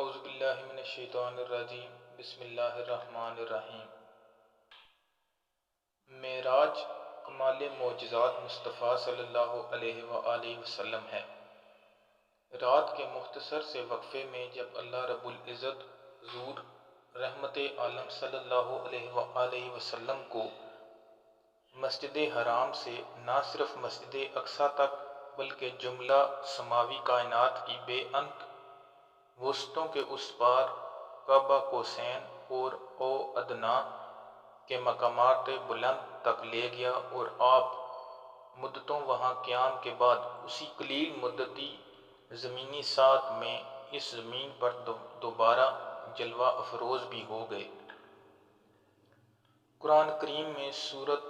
اعوذ باللہ من الشیطان الرجیم بسم اللہ الرحمن الرحیم۔ معراج کمال معجزات مصطفیٰ صلی اللہ علیہ وآلہ وسلم ہے۔ رات کے مختصر سے وقفے میں جب اللہ رب العزت حضور رحمت عالم صلی اللہ علیہ وآلہ وسلم کو مسجد حرام سے نہ صرف مسجد اقصیٰ تک بلکہ جملہ سماوی کائنات کی بے انت وسطوں کے اس پار کعبہ کوسین اور او ادنا کے مقامات بلند تک لے گیا اور آپ مدتوں وہاں قیام کے بعد اسی قلیل مدتی زمینی ساعت میں اس زمین پر دوبارہ جلوہ افروز بھی ہو گئے۔ قرآن کریم میں سورۃ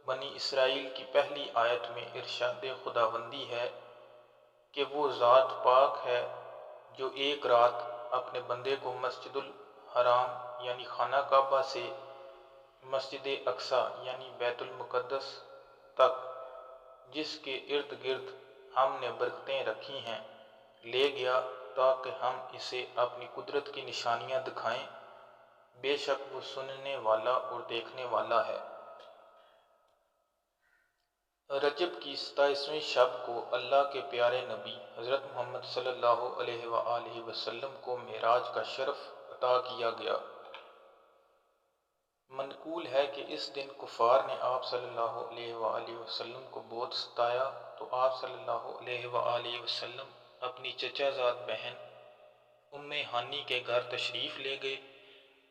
بنی اسرائیل کی پہلی آیت میں ارشاد خداوندی ہے کہ وہ ذات پاک ہے جو ایک رات اپنے بندے کو مسجد الحرام یعنی خانہ کعبہ سے مسجد اقصیٰ یعنی بیت المقدس تک جس کے ارد گرد ہم نے برکتیں رکھی ہیں لے گیا تاکہ ہم اسے اپنی قدرت کی نشانیاں دکھائیں، بے شک وہ سننے والا اور دیکھنے والا ہے۔ رجب کی 27ویں شب کو اللہ کے پیارے نبی حضرت محمد صلی اللہ علیہ وآلہ وسلم کو معراج کا شرف عطا کیا گیا۔ منقول ہے کہ اس دن کفار نے آپ صلی اللہ علیہ وآلہ وسلم کو بہت ستایا تو آپ صلی اللہ علیہ وآلہ وسلم اپنی چچا زاد بہن ام ہانی کے گھر تشریف لے گئے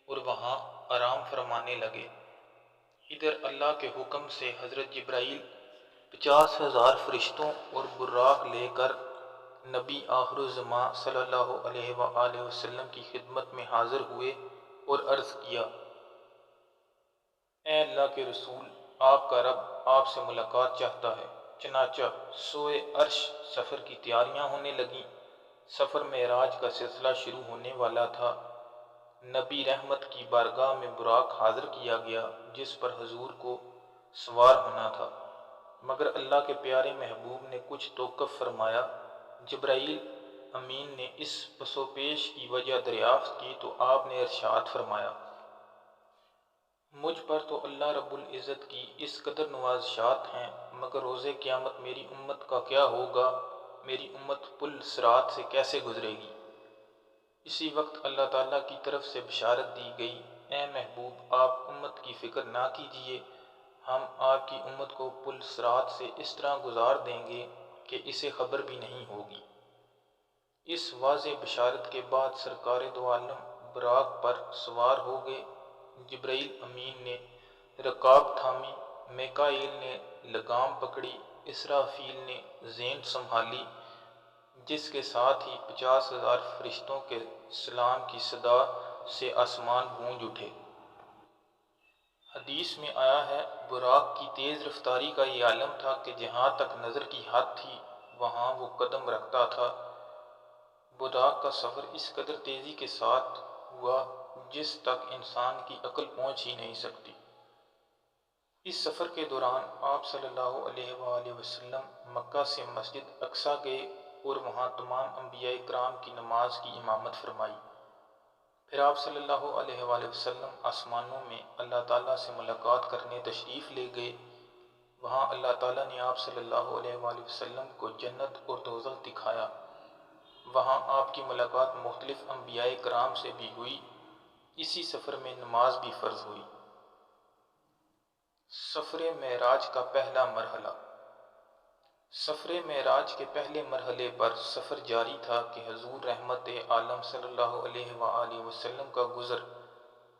اور وہاں آرام فرمانے لگے۔ ادھر اللہ کے حکم سے حضرت جبرائیل 50,000 فرشتوں اور براق لے کر نبی آخر الزماں صلی اللہ علیہ وآلہ وسلم کی خدمت میں حاضر ہوئے اور عرض کیا، اے اللہ کے رسول، آپ کا رب آپ سے ملاقات چاہتا ہے۔ چنانچہ سوئے عرش سفر کی تیاریاں ہونے لگیں۔ سفر معراج کا سلسلہ شروع ہونے والا تھا۔ نبی رحمت کی بارگاہ میں براق حاضر کیا گیا جس پر حضور کو سوار ہونا تھا، مگر اللہ کے پیارے محبوب نے کچھ توقف فرمایا۔ جبرائیل امین نے اس پس و پیش کی وجہ دریافت کی تو آپ نے ارشاد فرمایا، مجھ پر تو اللہ رب العزت کی اس قدر نوازشات ہیں، مگر روز قیامت میری امت کا کیا ہوگا؟ میری امت پل صراط سے کیسے گزرے گی؟ اسی وقت اللہ تعالیٰ کی طرف سے بشارت دی گئی، اے محبوب، آپ امت کی فکر نہ کیجیے، ہم آپ کی امت کو پل صراط سے اس طرح گزار دیں گے کہ اسے خبر بھی نہیں ہوگی۔ اس واضح بشارت کے بعد سرکار دو عالم براق پر سوار ہو گئے۔ جبرائیل امین نے رکاب تھامی، میکائیل نے لگام پکڑی، اسرافیل نے زین سنبھالی، جس کے ساتھ ہی 50,000 فرشتوں کے سلام کی صدا سے آسمان گونج اٹھے۔ حدیث میں آیا ہے، براق کی تیز رفتاری کا یہ عالم تھا کہ جہاں تک نظر کی حد تھی وہاں وہ قدم رکھتا تھا۔ براق کا سفر اس قدر تیزی کے ساتھ ہوا جس تک انسان کی عقل پہنچ ہی نہیں سکتی۔ اس سفر کے دوران آپ صلی اللہ علیہ وآلہ وسلم مکہ سے مسجد اقصیٰ گئے اور وہاں تمام انبیاء کرام کی نماز کی امامت فرمائی۔ پھر آپ صلی اللہ علیہ وآلہ وسلم آسمانوں میں اللہ تعالیٰ سے ملاقات کرنے تشریف لے گئے۔ وہاں اللہ تعالیٰ نے آپ صلی اللہ علیہ وآلہ وسلم کو جنت اور دوزخ دکھایا۔ وہاں آپ کی ملاقات مختلف انبیاء کرام سے بھی ہوئی۔ اسی سفر میں نماز بھی فرض ہوئی۔ سفر معراج کا پہلا مرحلہ۔ سفر معراج کے پہلے مرحلے پر سفر جاری تھا کہ حضور رحمت عالم صلی اللہ علیہ وآلہ وسلم کا گزر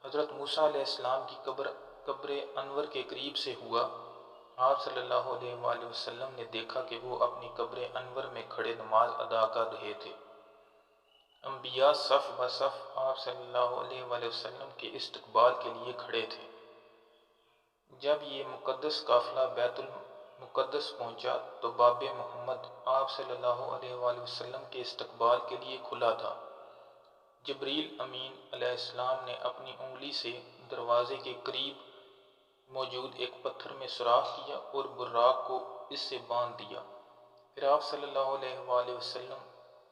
حضرت موسیٰ علیہ السلام کی قبر انور کے قریب سے ہوا۔ آپ صلی اللہ علیہ وآلہ وسلم نے دیکھا کہ وہ اپنی قبر انور میں کھڑے نماز ادا کر رہے تھے۔ انبیاء صف بہ صف آپ صلی اللہ علیہ وآلہ وسلم کے استقبال کے لیے کھڑے تھے۔ جب یہ مقدس قافلہ بیت المقدس پہنچا تو باب محمد آپ صلی اللہ علیہ وآلہ وسلم کے استقبال کے لیے کھلا تھا۔ جبریل امین علیہ السلام نے اپنی انگلی سے دروازے کے قریب موجود ایک پتھر میں سوراخ کیا اور براق کو اس سے باندھ دیا۔ پھر آپ صلی اللہ علیہ وآلہ وسلم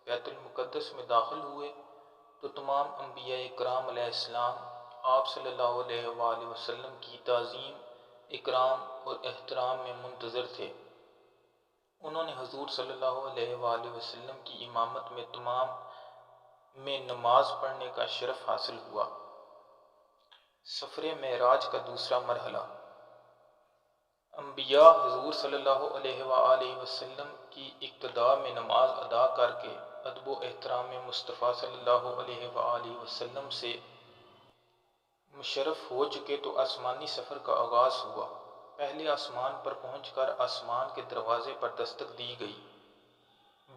بیت المقدس میں داخل ہوئے۔ تو تمام انبیاء کرام علیہ السلام آپ صلی اللہ علیہ وآلہ وسلم کی تعظیم، اکرام اور احترام میں منتظر تھے۔ انہوں نے حضور صلی اللہ علیہ وآلہ وسلم کی امامت میں تمام میں نماز پڑھنے کا شرف حاصل ہوا۔ سفر معراج کا دوسرا مرحلہ۔ انبیاء حضور صلی اللہ علیہ وآلہ وسلم کی اقتداء میں نماز ادا کر کے ادب و احترام مصطفیٰ صلی اللہ علیہ وآلہ وسلم سے مشرف ہو چکے تو آسمانی سفر کا آغاز ہوا۔ پہلے آسمان پر پہنچ کر آسمان کے دروازے پر دستک دی گئی۔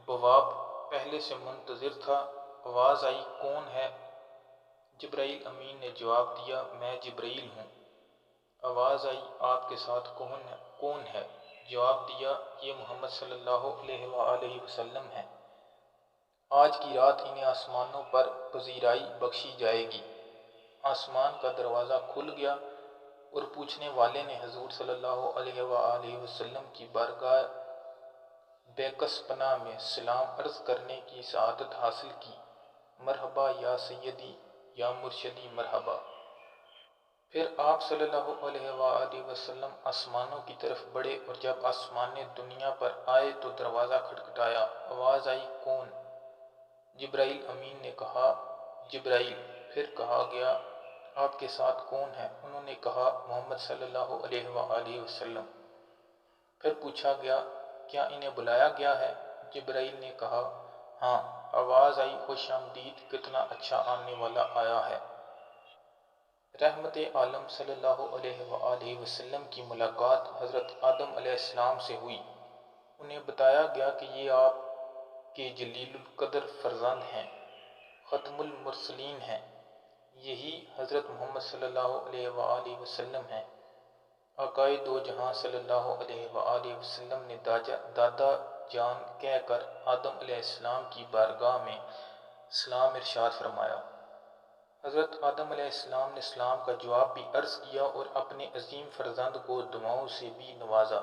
بواب پہلے سے منتظر تھا۔ آواز آئی، کون ہے؟ جبرائیل امین نے جواب دیا، میں جبرائیل ہوں۔ آواز آئی، آپ کے ساتھ کون ہے؟ جواب دیا، یہ محمد صلی اللہ علیہ وآلہ وسلم ہے۔ آج کی رات انہیں آسمانوں پر پذیرائی بخشی جائے گی۔ آسمان کا دروازہ کھل گیا اور پوچھنے والے نے حضور صلی اللہ علیہ وآلہ وسلم کی بارگاہ بیکس پناہ میں سلام عرض کرنے کی سعادت حاصل کی۔ مرحبا یا سیدی یا مرشدی، مرحبا۔ پھر آپ صلی اللہ علیہ وآلہ وسلم آسمانوں کی طرف بڑھے اور جب آسمان دنیا پر آئے تو دروازہ کھٹکھٹایا۔ آواز آئی، کون؟ جبرائیل امین نے کہا، جبرائیل۔ پھر کہا گیا، آپ کے ساتھ کون ہے؟ انہوں نے کہا، محمد صلی اللہ علیہ وآلہ وسلم۔ پھر پوچھا گیا، کیا انہیں بلایا گیا ہے؟ جبرائیل نے کہا، ہاں۔ آواز آئی، خوش آمدید، کتنا اچھا آنے والا آیا ہے۔ رحمت عالم صلی اللہ علیہ وآلہ وسلم کی ملاقات حضرت آدم علیہ السلام سے ہوئی۔ انہیں بتایا گیا کہ یہ آپ کے جلیل القدر فرزند ہیں، ختم المرسلین ہیں، یہی حضرت محمد صلی اللہ علیہ وآلہ وسلم ہیں۔ آقائے دو جہاں صلی اللہ علیہ وآلہ وسلم نے دادا جان کہہ کر آدم علیہ السلام کی بارگاہ میں سلام ارشاد فرمایا۔ حضرت آدم علیہ السلام نے سلام کا جواب بھی عرض کیا اور اپنے عظیم فرزند کو دعاؤں سے بھی نوازا۔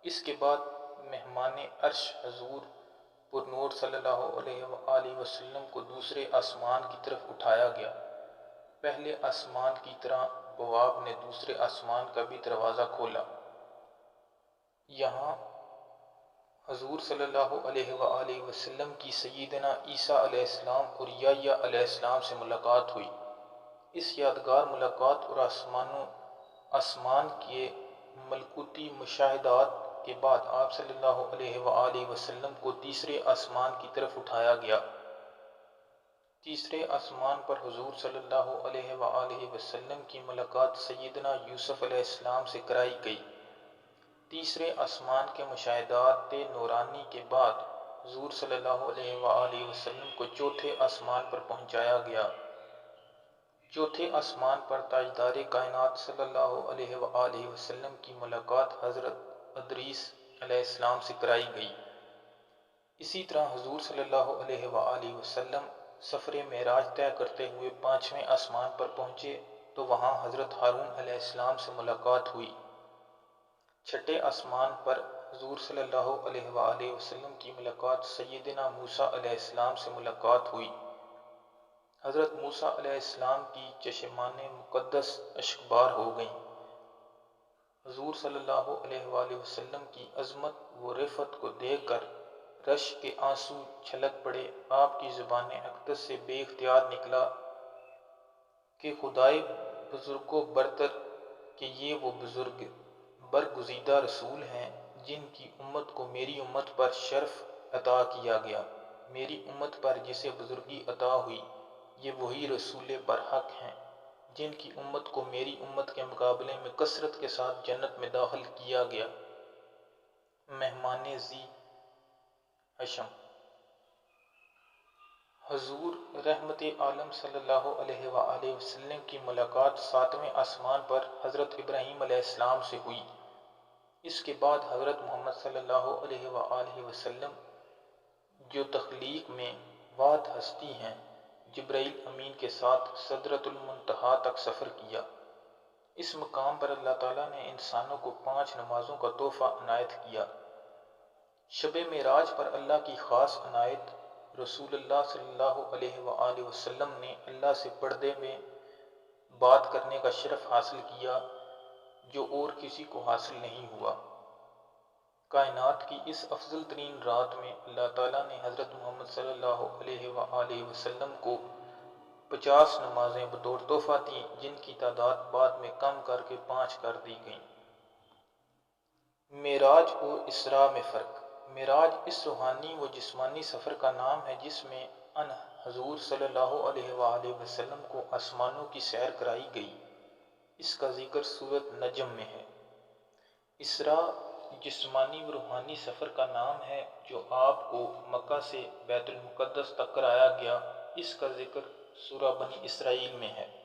اس کے بعد مہمان عرش حضور پر نور صلی اللہ علیہ وآلہ وسلم کو دوسرے آسمان کی طرف اٹھایا گیا۔ پہلے آسمان کی طرح بواب نے دوسرے آسمان کا بھی دروازہ کھولا۔ یہاں حضور صلی اللہ علیہ وآلہ وسلم کی سیدنا عیسیٰ علیہ السلام اور یحییٰ علیہ السلام سے ملاقات ہوئی۔ اس یادگار ملاقات اور آسمان کے ملکوتی مشاہدات کے بعد آپ صلی اللہ علیہ وآلہ وسلم کو تیسرے آسمان کی طرف اٹھایا گیا۔ تیسرے آسمان پر حضور صلی اللہ علیہ وآلہ وسلم کی ملاقات سیدنا یوسف علیہ السلام سے کرائی گئی۔ تیسرے آسمان کے مشاہدات نورانی کے بعد حضور صلی اللہ علیہ وآلہ وسلم کو چوتھے آسمان پر پہنچایا گیا۔ چوتھے آسمان پر تاجدار کائنات صلی اللہ علیہ وآلہ وسلم کی ملاقات حضرت ادریس علیہ السلام سے کرائی گئی۔ اسی طرح حضور صلی اللہ علیہ وآلہ وسلم سفر معراج طے کرتے ہوئے پانچویں آسمان پر پہنچے تو وہاں حضرت ہارون علیہ السلام سے ملاقات ہوئی۔ چھٹے آسمان پر حضور صلی اللہ علیہ وآلہ وسلم کی ملاقات سیدنا موسیٰ علیہ السلام سے ملاقات ہوئی۔ حضرت موسیٰ علیہ السلام کی چشمان مقدس اشکبار ہو گئیں۔ حضور صلی اللہ علیہ وآلہ وسلم کی عظمت و رفعت کو دیکھ کر رشک کے آنسو چھلک پڑے۔ آپ کی زبان اقدس سے بے اختیار نکلا کہ خدائے بزرگ و برتر کہ یہ وہ بزرگ برگزیدہ رسول ہیں جن کی امت کو میری امت پر شرف عطا کیا گیا۔ میری امت پر جسے بزرگی عطا ہوئی یہ وہی رسول برحق ہیں جن کی امت کو میری امت کے مقابلے میں کثرت کے ساتھ جنت میں داخل کیا گیا۔ مہمان ذی حشم حضور رحمت عالم صلی اللہ علیہ وآلہ وسلم کی ملاقات ساتویں آسمان پر حضرت ابراہیم علیہ السلام سے ہوئی۔ اس کے بعد حضرت محمد صلی اللہ علیہ وآلہ وسلم جو تخلیق میں واحد ہستی ہیں، جبرائیل امین کے ساتھ سدرۃ المنتہا تک سفر کیا۔ اس مقام پر اللہ تعالیٰ نے انسانوں کو 5 نمازوں کا تحفہ عنایت کیا۔ شب معراج پر اللہ کی خاص عنایت رسول اللہ صلی اللہ علیہ وآلہ وسلم نے اللہ سے پردے میں بات کرنے کا شرف حاصل کیا جو اور کسی کو حاصل نہیں ہوا۔ کائنات کی اس افضل ترین رات میں اللہ تعالیٰ نے حضرت محمد صلی اللہ علیہ وآلہ وسلم کو 50 نمازیں بطور تحفہ دیں، جن کی تعداد بعد میں کم کر کے 5 کر دی گئیں۔ معراج اور اسراء میں فرق۔ معراج اس روحانی و جسمانی سفر کا نام ہے جس میں ان حضور صلی اللہ علیہ وآلہ وسلم کو آسمانوں کی سیر کرائی گئی۔ اس کا ذکر سورۃ نجم میں ہے۔ اسراء جسمانی و روحانی سفر کا نام ہے جو آپ کو مکہ سے بیت المقدس تک کرایا گیا۔ اس کا ذکر سورہ بنی اسرائیل میں ہے۔